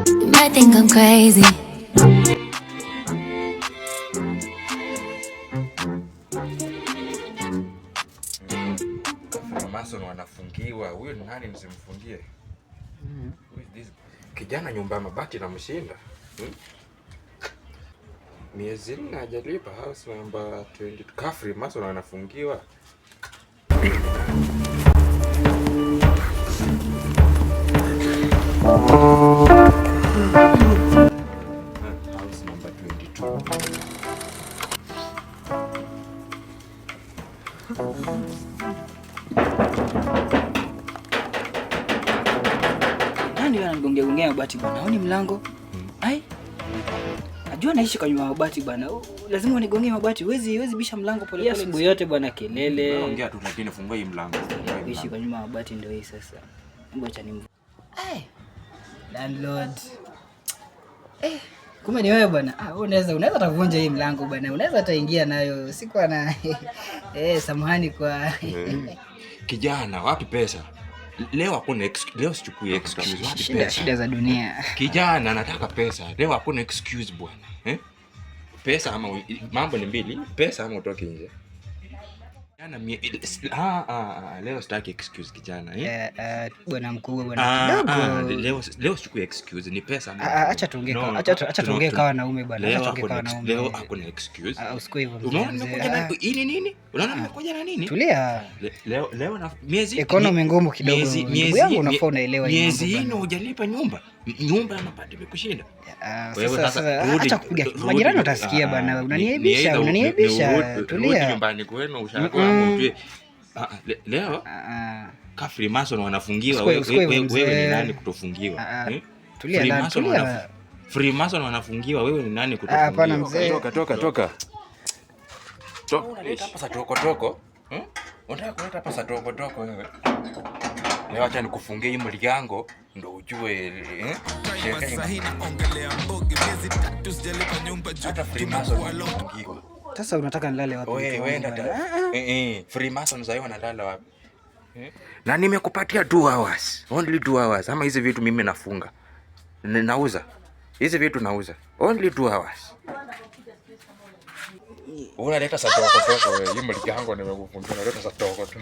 You might think I'm crazy. Mason wanafungiwa. Huyo ni nani nisimfungie? Kijana nyumba mabati na mshinda. Miezi 4 hajalipa house number 20. Kafri Mason wanafungiwa. House number 22. Nani anagongea mabati bwana? Haoni mlango? Ai. Najua naishi kwa nyumba ya mabati bwana. Lazima unigongee mabati. Huwezi bisha mlango pole pole. Siku yote bwana kelele. Naongea tu lakini fungua hii mlango. Naishi kwa nyumba ya mabati ndio hii sasa. Ngoja nimvu. Ai. Landlord. Kumbe ni wewe bwana. Unaweza tavunja hii mlango bwana. Unaweza taingia nayo. Sikuwa na samahani kwa Kijana, wapi pesa? Leo hakuna leo sichukui excuse. Wapi pesa? Shida za dunia. Kijana, nataka pesa. Leo hakuna excuse bwana. Pesa ama mambo ni mbili, pesa ama utoke nje. Kijana leo sitaki excuse kijana, bwana mkubwa bwana kidogo. Leo sichukui excuse, ni pesa ama. Acha tuongee kama wanaume bwana. Acha tuongee kama wanaume. Leo hakuna excuse. Usikue hivyo. Unaona nimekuja na nini? Unaona nimekuja na nini? Tulia. Leo na miezi economy ngumu kidogo. Ndugu yangu unafaa unaelewa hiyo. Miezi 4 hujalipa nyumba. Nyumba ya mapati imekushinda. Sasa acha kupiga. Majirani watasikia bwana. Unaniaibisha. Tulia. Rudi nyumbani kwenu ushago hapo ujue. Leo Kafri Mason wanafungiwa. Wewe ni nani kutofungiwa? Tulia. Free Mason wanafungiwa, wewe ni nani kutofungiwa? Hapana mzee. Toka. Unaleta hapa toko. Unataka kuleta hapa toko wewe. Leo acha nikufungie hii mligango ndio ujue Sasa unataka nilale wapi? Wewe enda. Free Mason zao wanalala wapi? Na nimekupatia 2 hours. Only 2 hours. Ama hizi vitu mimi nafunga. Nauza. Hizi vitu nauza. Only 2 hours. Unaleta toko wewe. Hii mligango nimekufungia, unaleta toko tu.